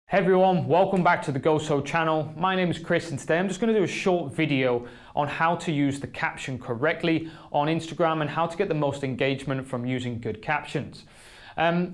Hey everyone, welcome back to the GoSo channel. My name is Chris and today I'm just going to do a short video on how to use the caption correctly on Instagram and how to get the most engagement from using good captions.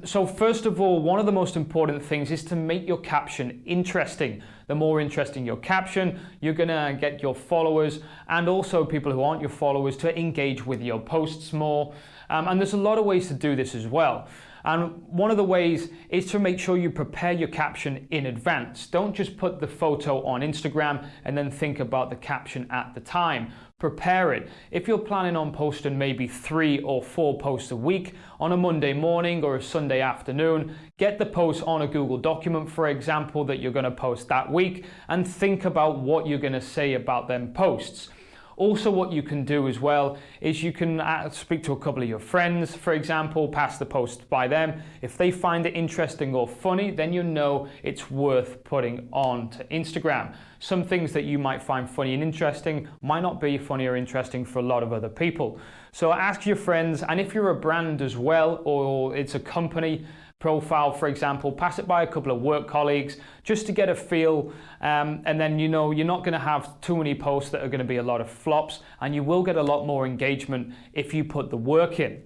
So first of all, one of the most important things is to make your caption interesting. The more interesting your caption, you're gonna get your followers and also people who aren't your followers to engage with your posts more. And there's a lot of ways to do this as well. And one of the ways is to make sure you prepare your caption in advance. Don't just put the photo on Instagram and then think about the caption at the time. Prepare it. If you're planning on posting maybe 3 or 4 posts a week on a Monday morning or a Sunday afternoon, get the post on a Google document, for example, that you're going to post that week and think about what you're going to say about them posts. Also, what you can do as well is you can speak to a couple of your friends, for example, pass the post by them. If they find it interesting or funny, then you know it's worth putting on to Instagram. Some things that you might find funny and interesting might not be funny or interesting for a lot of other people. So ask your friends, and if you're a brand as well, or it's a company profile, for example, pass it by a couple of work colleagues just to get a feel, and then you know you're not going to have too many posts that are going to be a lot of flops, and you will get a lot more engagement if you put the work in.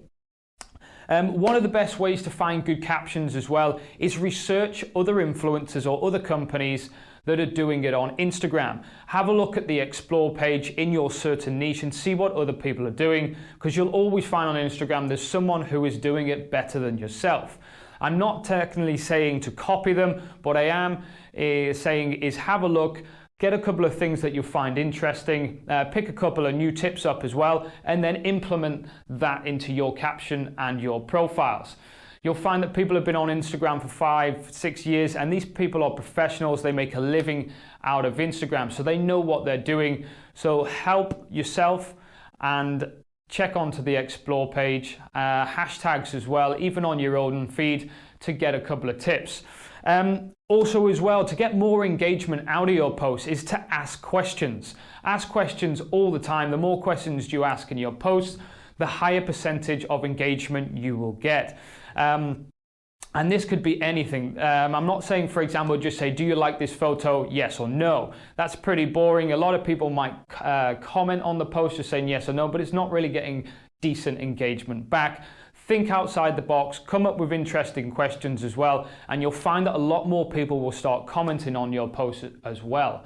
One of the best ways to find good captions as well is research other influencers or other companies that are doing it on Instagram. Have a look at the explore page in your certain niche and see what other people are doing, because you'll always find on Instagram there's someone who is doing it better than yourself. I'm not technically saying to copy them, but I am saying is have a look, get a couple of things that you find interesting, pick a couple of new tips up as well, and then implement that into your caption and your profiles. You'll find that people have been on Instagram for 5-6 years, and these people are professionals. They make a living out of Instagram, so they know what they're doing. So help yourself and check onto the explore page, hashtags as well, even on your own feed, to get a couple of tips. Also as well, to get more engagement out of your posts is to ask questions. Ask questions all the time. The more questions you ask in your posts, the higher percentage of engagement you will get. And this could be anything. I'm not saying, for example, just say, do you like this photo? Yes or no. That's pretty boring. A lot of people might comment on the post just saying yes or no, but it's not really getting decent engagement back. Think outside the box, come up with interesting questions as well, and you'll find that a lot more people will start commenting on your post as well.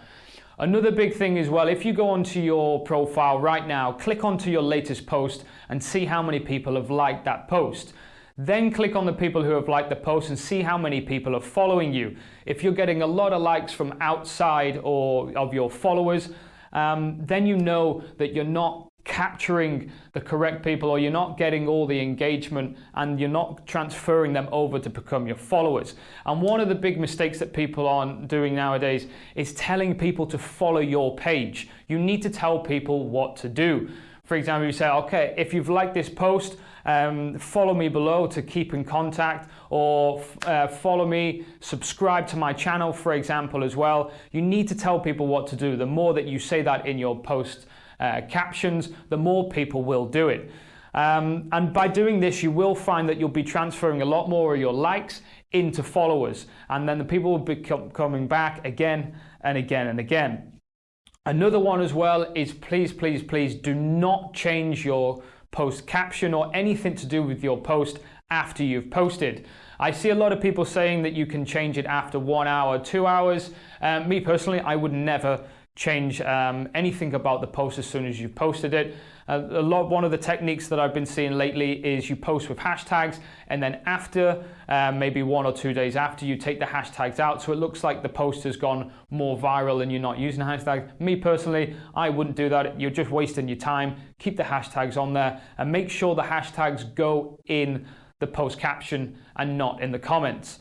Another big thing as well, if you go onto your profile right now, click onto your latest post and see how many people have liked that post. Then click on the people who have liked the post and see how many people are following you. If you're getting a lot of likes from outside or of your followers, then you know that you're not capturing the correct people, or you're not getting all the engagement and you're not transferring them over to become your followers. And one of the big mistakes that people are doing nowadays is telling people to follow your page. You need to tell people what to do. For example, you say, okay, if you've liked this post, follow me below to keep in contact, or follow me, subscribe to my channel, for example, as well. You need to tell people what to do. The more that you say that in your post captions, the more people will do it. And by doing this, you will find that you'll be transferring a lot more of your likes into followers, and then the people will be coming back again and again and again. Another one as well is please, please, please do not change your post caption or anything to do with your post after you've posted. I see a lot of people saying that you can change it after 1 hour, 2 hours. Me personally, I would never change anything about the post as soon as you've posted it. One of the techniques that I've been seeing lately is you post with hashtags, and then after maybe 1 or 2 days after, you take the hashtags out so it looks like the post has gone more viral and you're not using hashtags. Me personally, I wouldn't do that. You're just wasting your time. Keep the hashtags on there and make sure the hashtags go in the post caption and not in the comments.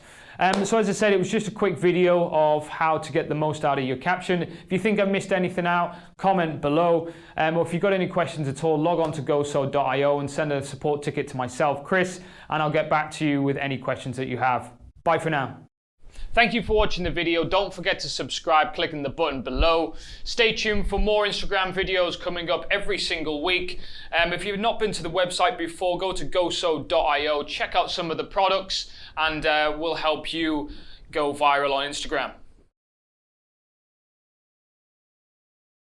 So as I said, it was just a quick video of how to get the most out of your caption. If you think I missed anything out, comment below. Or if you've got any questions at all, log on to goso.io and send a support ticket to myself, Chris, and I'll get back to you with any questions that you have. Bye for now. Thank you for watching the video. Don't forget to subscribe, clicking the button below. Stay tuned for more Instagram videos coming up every single week. If you've not been to the website before, go to goso.io, check out some of the products, and we'll help you go viral on Instagram.